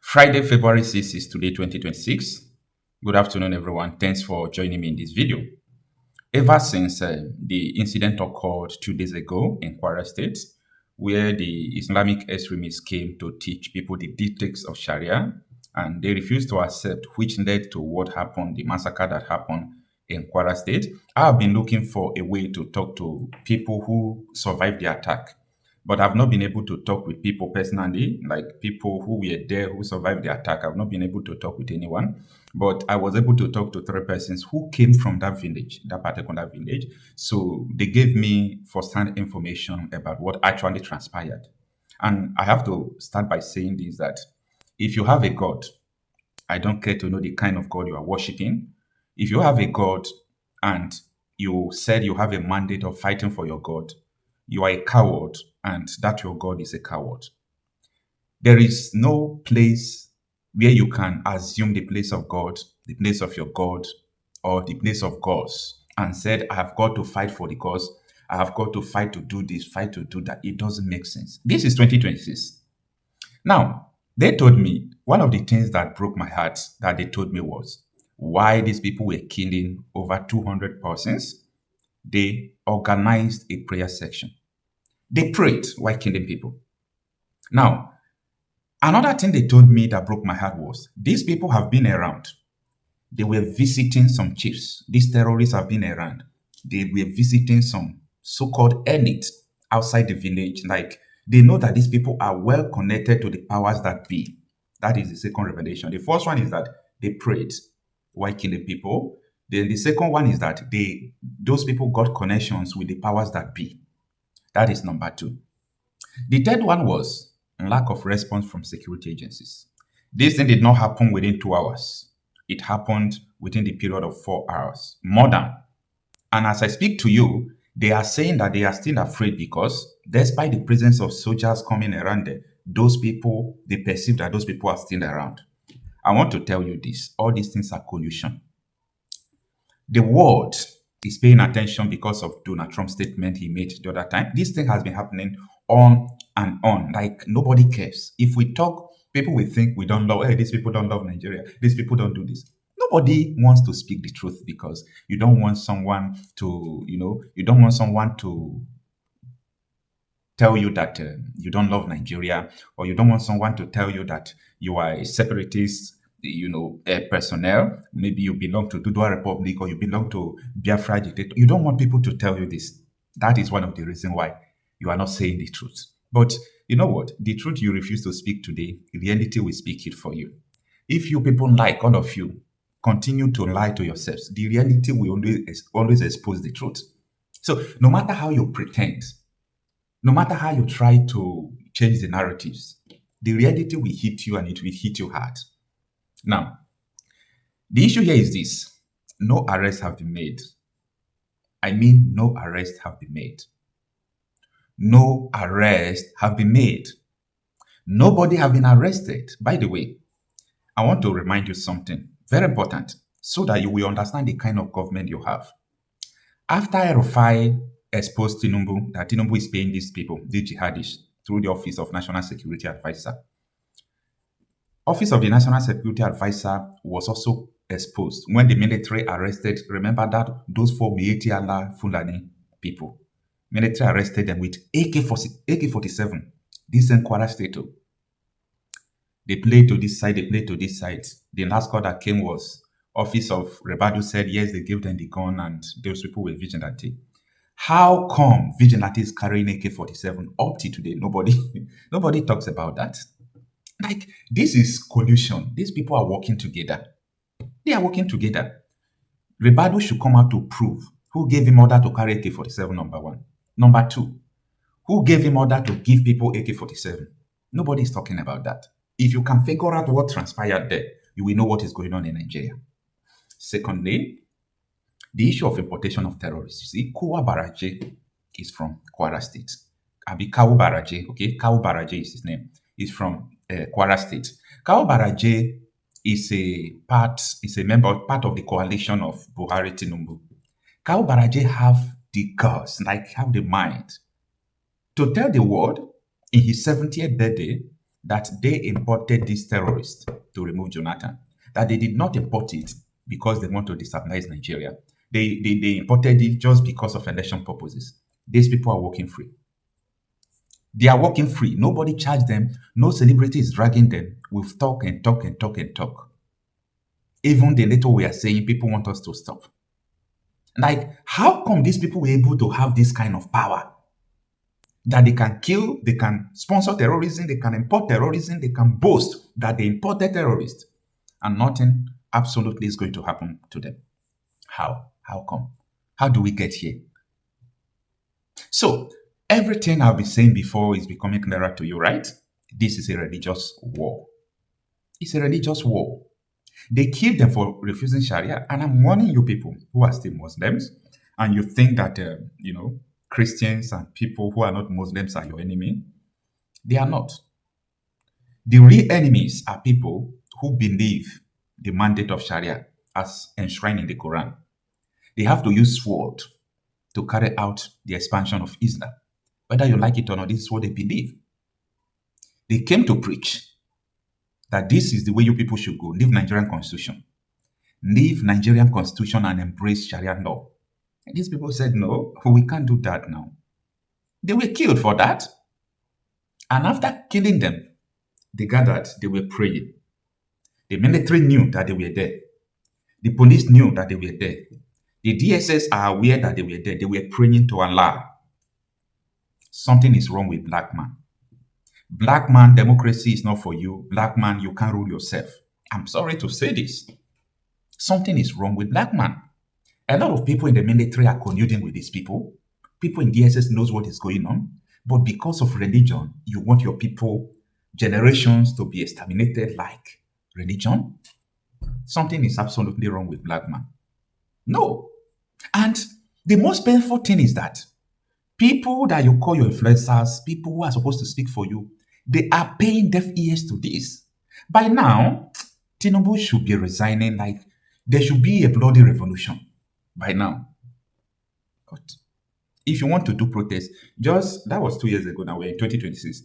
Friday, February 6th is today, 2026. Good afternoon, everyone. Thanks for joining me in this video. Ever since the incident occurred 2 days ago in Quir State, where the Islamic extremists came to teach people the dictates of Sharia, and they refused to accept, which led to what happened, the massacre that happened in Quir State. I have been looking for a way to talk to people who survived the attack, but I've not been able to talk with people personally, like people who were there who survived the attack. I've not been able to talk with anyone, but I was able to talk to three persons who came from that village, that particular village. So they gave me first-hand information about what actually transpired. And I have to start by saying this, that if you have a God, I don't care to know the kind of God you are worshiping. If you have a God and you said you have a mandate of fighting for your God, you are a coward, and that your God is a coward. There is no place where you can assume the place of God, the place of your God, or the place of gods, and said, I have got to fight for the cause. I have got to fight to do this, fight to do that. It doesn't make sense. This is 2026. Now, they told me one of the things that broke my heart that they told me was why these people were killing over 200 persons. They organized a prayer section. They prayed while killing people. Now, another thing they told me that broke my heart was these people have been around. They were visiting some chiefs. These terrorists have been around. They were visiting some so-called elite outside the village. Like they know that these people are well connected to the powers that be. That is the second revelation. The first one is that they prayed while killing people. Then the second one is that those people got connections with the powers that be. That is number two. The third one was lack of response from security agencies. This thing did not happen within 2 hours. It happened within the period of 4 hours, more than. And as I speak to you, they are saying that they are still afraid because despite the presence of soldiers coming around there, those people, they perceive that those people are still around. I want to tell you this. All these things are collusion. The world is paying attention because of Donald Trump's statement he made the other time. This thing has been happening on and on. Like nobody cares. If we talk, people will think we don't love, hey, these people don't love Nigeria. These people don't do this. Nobody wants to speak the truth because you don't want someone to, you don't want someone to tell you that you don't love Nigeria, or you don't want someone to tell you that you are a separatist, personnel. Maybe you belong to Dudua Republic or you belong to Biafra dictator. You don't want people to tell you this. That is one of the reasons why you are not saying the truth. But you know what? The truth you refuse to speak today, reality will speak it for you. If you people, like all of you, continue to lie to yourselves, the reality will always expose the truth. So no matter how you pretend, no matter how you try to change the narratives, the reality will hit you and it will hit you hard. Now, the issue here is this. No arrests have been made. I mean, no arrests have been made. No arrests have been made. Nobody have been arrested. By the way, I want to remind you something very important so that you will understand the kind of government you have. After Erufai exposed Tinubu, that Tinubu is paying these people, the jihadists, through the Office of National Security Advisor. Office of the National Security Advisor was also exposed when the military arrested, remember that those four Mieti Allah Fulani people. Military arrested them with AK-47. This in Kwara State. They played to this side, they played to this side. The last call that came was Office of Rebadu said, yes, they gave them the gun and those people were vigilante. How come vigilante is carrying AK-47 up to today? Nobody talks about that. Like, this is collusion. These people are working together. They are working together. Rebadu should come out to prove who gave him order to carry AK-47, number one. Number two, who gave him order to give people AK-47? Nobody is talking about that. If you can figure out what transpired there, you will know what is going on in Nigeria. Secondly, the issue of importation of terrorists. You see, Kuwa Baraje is from Kwara State. Abi Kawu Baraje, okay? Kawu Baraje is his name. He's from Kwara State. Kawu Baraje is a part of the coalition of Buhari Tinubu. Kawu Baraje have the guts, like have the mind to tell the world in his 70th birthday that they imported these terrorists to remove Jonathan, that they did not import it because they want to destabilize Nigeria. They imported it just because of election purposes. These people are working free. They are working free. Nobody charged them. No celebrity is dragging them. We've talk and talk and talk and talk. Even the little we are saying, people want us to stop. Like, how come these people were able to have this kind of power? That they can kill, they can sponsor terrorism, they can import terrorism, they can boast that they imported terrorists, and nothing absolutely is going to happen to them. How? How come? How do we get here? So, everything I've been saying before is becoming clearer to you, right? This is a religious war. It's a religious war. They killed them for refusing Sharia, and I'm warning you people who are still Muslims, and you think that Christians and people who are not Muslims are your enemy. They are not. The real enemies are people who believe the mandate of Sharia as enshrined in the Quran. They have to use sword to carry out the expansion of Islam. Whether you like it or not, this is what they believe. They came to preach that this is the way you people should go. Leave Nigerian constitution. Leave Nigerian constitution and embrace Sharia law. And these people said, no, we can't do that now. They were killed for that. And after killing them, they gathered, they were praying. The military knew that they were there. The police knew that they were there. The DSS are aware that they were there. They were praying to Allah. Something is wrong with black man. Black man, democracy is not for you. Black man, you can't rule yourself. I'm sorry to say this. Something is wrong with black man. A lot of people in the military are colluding with these people. People in DSS knows what is going on. But because of religion, you want your people, generations to be exterminated like religion? Something is absolutely wrong with black man. No. And the most painful thing is that people that you call your influencers, people who are supposed to speak for you, they are paying deaf ears to this. By now, Tinubu should be resigning. Like, there should be a bloody revolution by now. But if you want to do protest, that was 2 years ago now, we're in 2026.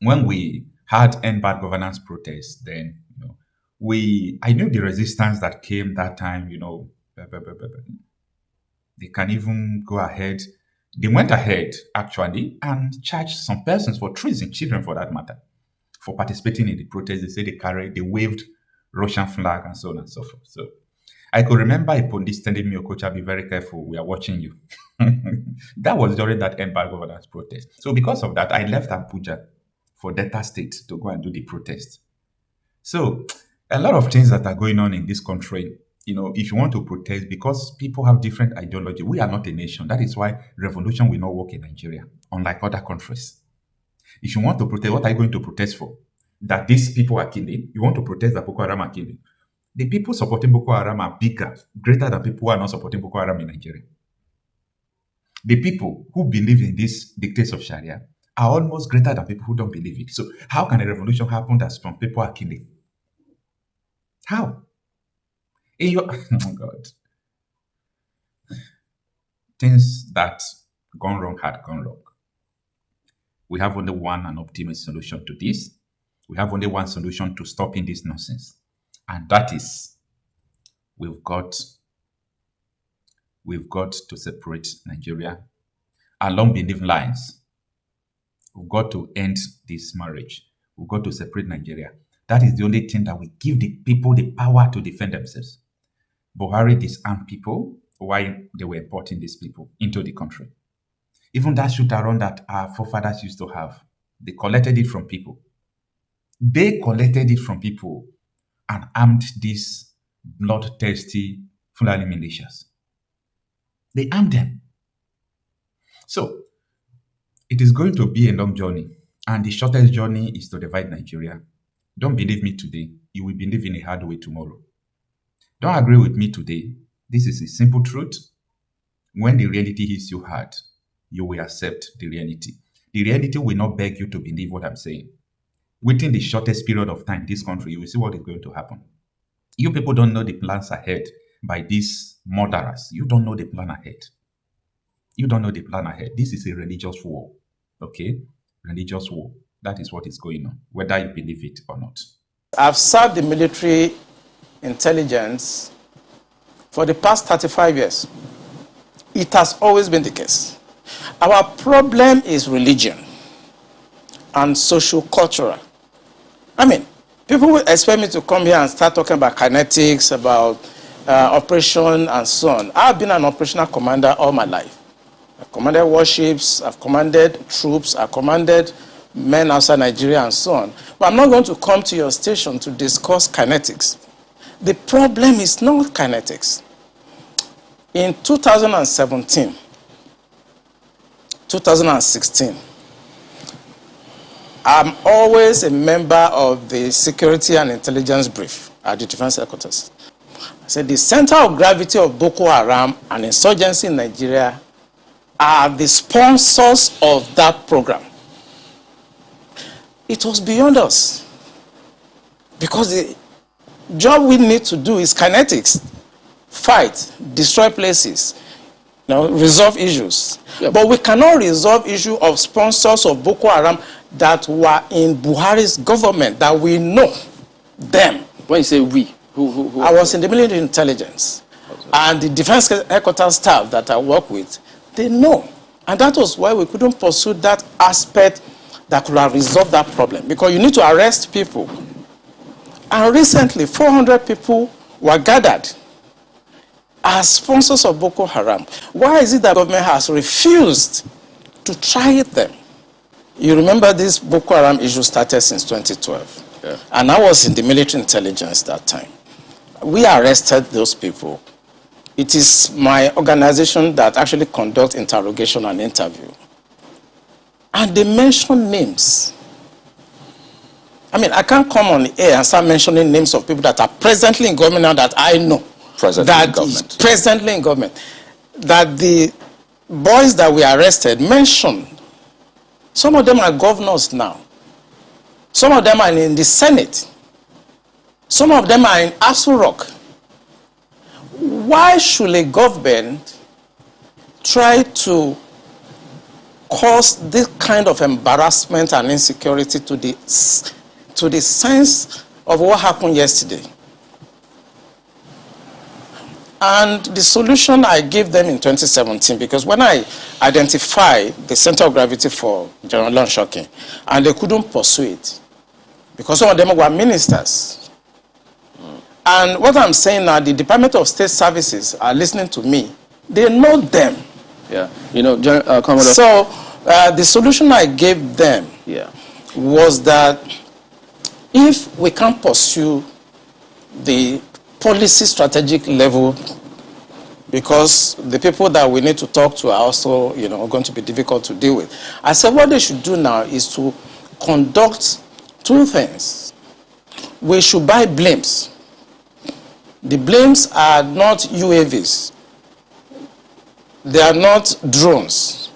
When we had end bad governance protests, then, I knew the resistance that came that time, they can even go ahead. They went ahead, actually, and charged some persons for treason, children for that matter, for participating in the protest. They said they waved Russian flag and so on and so forth. So I could remember a police telling me, Okocha, be very careful, we are watching you. That was during that empire governance protest. So because of that, I left Abuja for Delta State to go and do the protest. So a lot of things that are going on in this country, if you want to protest, because people have different ideology, we are not a nation. That is why revolution will not work in Nigeria, unlike other countries. If you want to protest, what are you going to protest for? That these people are killing? You want to protest that Boko Haram are killing? The people supporting Boko Haram are bigger, greater than people who are not supporting Boko Haram in Nigeria. The people who believe in this dictates of Sharia are almost greater than people who don't believe it. So how can a revolution happen that some people are killing? How? Oh God. Things that gone wrong had gone wrong. We have only one and optimal solution to this. We have only one solution to stopping this nonsense. And that is we've got to separate Nigeria along belief lines. We've got to end this marriage. We've got to separate Nigeria. That is the only thing that will give the people the power to defend themselves. Buhari disarmed people while they were importing these people into the country. Even that shoot-around that our forefathers used to have, they collected it from people. They collected it from people and armed these bloodthirsty Fulani militias. They armed them. So, it is going to be a long journey. And the shortest journey is to divide Nigeria. Don't believe me today. You will believe in a hard way tomorrow. Don't agree with me today. This is a simple truth. When the reality hits you hard, you will accept the reality. The reality will not beg you to believe what I'm saying. Within the shortest period of time in this country, you will see what is going to happen. You people don't know the plans ahead by these murderers. You don't know the plan ahead. You don't know the plan ahead. This is a religious war. Okay? Religious war. That is what is going on, whether you believe it or not. I've served the military intelligence for the past 35 years. It has always been the case. Our problem is religion and social-cultural. I mean, people will expect me to come here and start talking about kinetics, about operation and so on. I've been an operational commander all my life. I've commanded warships, I've commanded troops, I've commanded men outside Nigeria and so on. But I'm not going to come to your station to discuss kinetics. The problem is not kinetics. In 2017, 2016, I'm always a member of the Security and Intelligence Brief at the Defense Headquarters. I said the center of gravity of Boko Haram and insurgency in Nigeria are the sponsors of that program. It was beyond us. Because the job we need to do is kinetics. Fight, destroy places, resolve issues. Yep. But we cannot resolve issue of sponsors of Boko Haram that were in Buhari's government, that we know them. When you say we, who I was in the military intelligence. Okay. And the defense headquarters staff that I work with, they know. And that was why we couldn't pursue that aspect that could have resolved that problem. Because you need to arrest people. And recently, 400 people were gathered as sponsors of Boko Haram. Why is it that the government has refused to try them? You remember this Boko Haram issue started since 2012. Yeah. And I was in the military intelligence that time. We arrested those people. It is my organization that actually conducts interrogation and interview. And they mention names. I mean, I can't come on the air and start mentioning names of people that are presently in government now that I know. Presently in government. That the boys that we arrested mentioned. Some of them are governors now. Some of them are in the Senate. Some of them are in Asu Rock. Why should a government try to cause this kind of embarrassment and insecurity to the sense of what happened yesterday? And the solution I gave them in 2017, because when I identified the center of gravity for General Lonshokin, and they couldn't pursue it, because some of them were ministers. And what I'm saying now, the Department of State Services are listening to me. They know them. Yeah, Commodore. So the solution I gave them was that if we can't pursue the policy strategic level, because the people that we need to talk to are also, going to be difficult to deal with. I said what they should do now is to conduct two things. We should buy blimps. The blimps are not UAVs. They are not drones.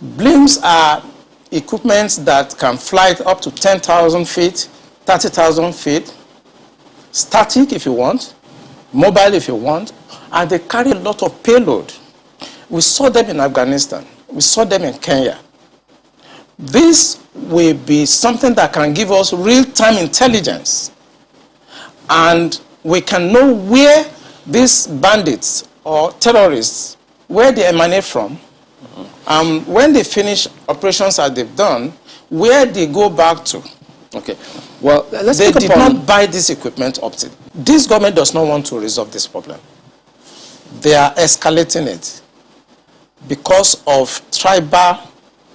Blimps are equipment that can fly up to 10,000 feet, 30,000 feet, static if you want, mobile if you want, and they carry a lot of payload. We saw them in Afghanistan. We saw them in Kenya. This will be something that can give us real-time intelligence. And we can know where these bandits or terrorists, where they emanate from, and when they finish operations that they've done, where they go back to. Okay. Well, they did not buy this equipment up to. This government does not want to resolve this problem. They are escalating it because of tribal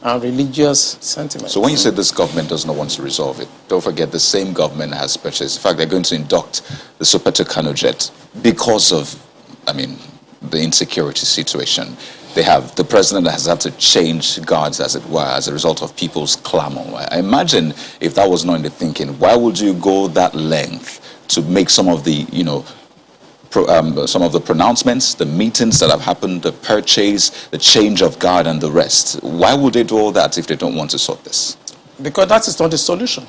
and religious sentiments. So when you say this government does not want to resolve it, don't forget the same government has purchased. In fact, they're going to induct the Super Tucano jet because of, the insecurity situation. They have, the president has had to change guards, as it were, as a result of people's clamor. I imagine if that was not in the thinking, why would you go that length to make some of the, some of the pronouncements, the meetings that have happened, the purchase, the change of guard and the rest? Why would they do all that if they don't want to sort this? Because that is not the solution.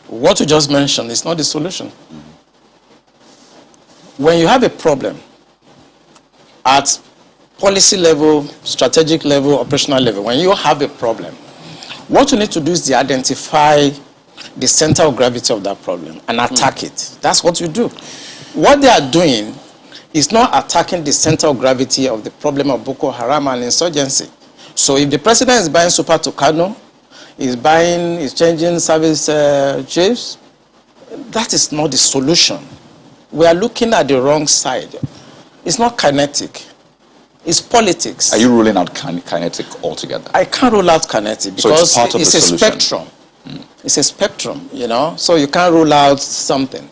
What you just mentioned is not the solution. Mm-hmm. When you have a problem at policy level, strategic level, operational level, when you have a problem, What you need to do is to identify the center of gravity of that problem and attack it. That's what you do. What they are doing is not attacking the center of gravity of the problem of Boko Haram and insurgency. So if the president is buying Super Tucano, is changing service chiefs, that is not the solution. We are looking at the wrong side. It's not kinetic. It's politics. Are you ruling out kinetic altogether? I can't rule out kinetic So because it's part of it's the a solution. spectrum. It's a spectrum, you know, so you can't rule out something.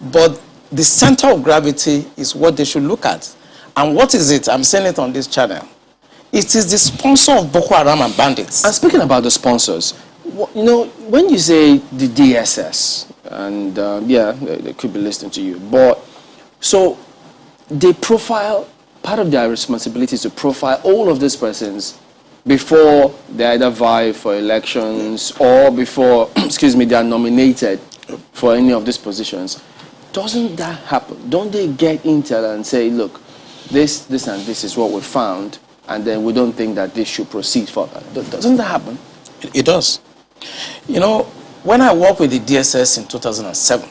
But the center of gravity is what they should look at. And what is it? I'm saying it on this channel. It is the sponsor of Boko Haram and bandits. And speaking about the sponsors, you know, when you say the DSS, and yeah, they could be listening to you, but so they profile, part of their responsibility is to profile all of these persons before they either vie for elections or before, excuse me, they are nominated for any of these positions. Doesn't that happen? Don't they get intel and say, look, this and this is what we found, and then we don't think that this should proceed further? Doesn't that happen? It does. You know, when I worked with the DSS in 2007,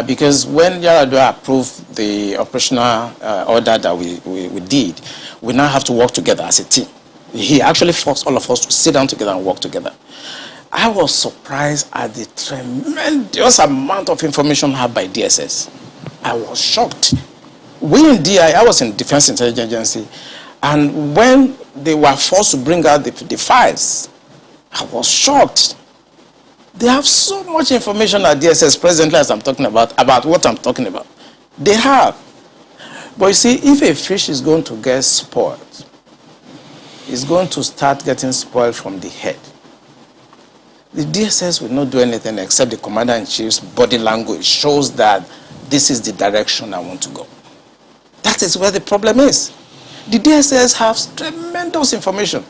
because when Yaradua approved the operational order that we did, we now have to work together as a team. He actually forced all of us to sit down together and work together. I was surprised at the tremendous amount of information had by DSS. I was shocked. We in DI, I was in Defense Intelligence Agency, and when they were forced to bring out the files, I was shocked. They have so much information at DSS presently as I'm talking about what I'm talking about. They have. But you see, if a fish is going to get spoiled, it's going to start getting spoiled from the head. The DSS will not do anything except the commander-in-chief's body language shows that this is the direction I want to go. That is where the problem is. The DSS has tremendous information.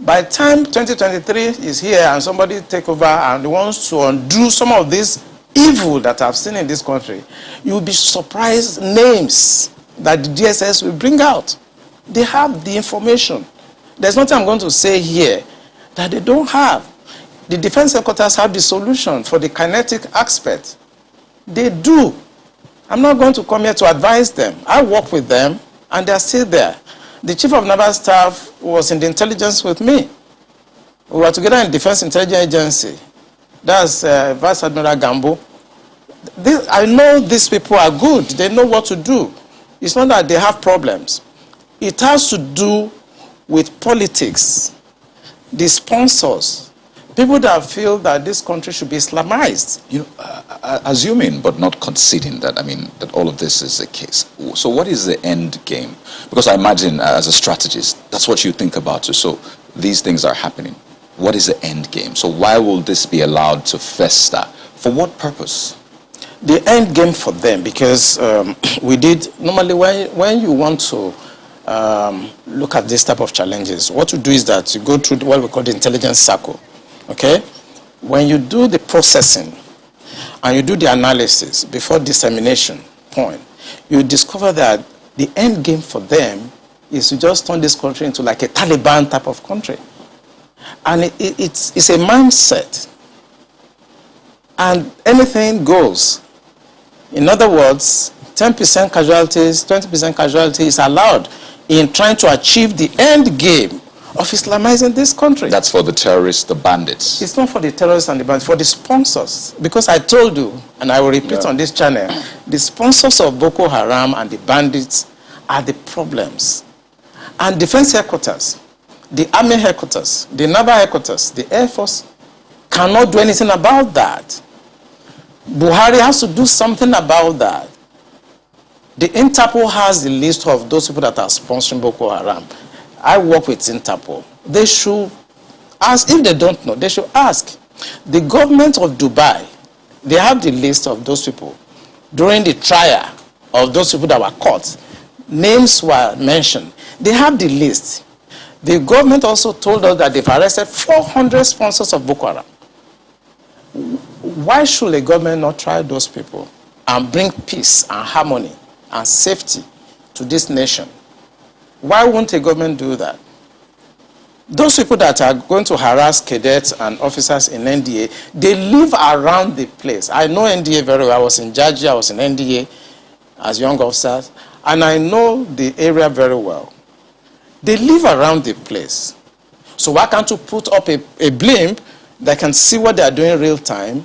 By the time 2023 is here and somebody take over and wants to undo some of this evil that I've seen in this country, you'll be surprised names that the DSS will bring out. They have the information. There's nothing I'm going to say here that they don't have. The defense headquarters have the solution for the kinetic aspect. They do. I'm not going to come here to advise them. I work with them and they're still there. The chief of naval staff was in the intelligence with me. We were together in Defense Intelligence Agency. That's Vice Admiral Gambo. I know these people are good. They know what to do. It's not that they have problems. It has to do with politics, the sponsors, people that feel that this country should be Islamized. You know, assuming but not conceding that, I mean, that all of this is the case. So what is the end game? Because I imagine as a strategist, that's what you think about. So these things are happening. What is the end game? So why will this be allowed to fester? For what purpose? The end game for them, because we did, normally when you want to look at this type of challenges, what you do is that you go through what we call the intelligence circle. Okay? When you do the processing and you do the analysis before dissemination point, you discover that the end game for them is to just turn this country into like a Taliban type of country. And it's a mindset. And anything goes. In other words, 10% casualties, 20% casualties is allowed in trying to achieve the end game of Islamizing this country. That's for the terrorists, the bandits. It's not for the terrorists and the bandits, for the sponsors. Because I told you, and I will repeat on this channel, the sponsors of Boko Haram and the bandits are the problems. And defense headquarters, the army headquarters, the naval headquarters, the air force cannot do anything about that. Buhari has to do something about that. The Interpol has the list of those people that are sponsoring Boko Haram. I work with Interpol. They should ask, if they don't know, they should ask. The government of Dubai, they have the list of those people. During the trial of those people that were caught, names were mentioned. They have the list. The government also told us that they've arrested 400 sponsors of Boko Haram. Why should a government not try those people and bring peace and harmony and safety to this nation? Why won't a government do that? those people that are going to harass cadets and officers in NDA, they live around the place. I know NDA very well. I was in Georgia, I was in NDA as young officers, and I know the area very well. They live around the place. So why can't you put up a blimp that can see what they are doing in real time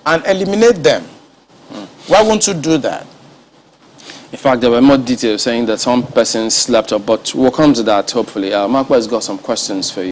and eliminate them? Why won't you do that? In fact, there were more details saying that some persons slept up, but we'll come to that hopefully. Marco has got some questions for you.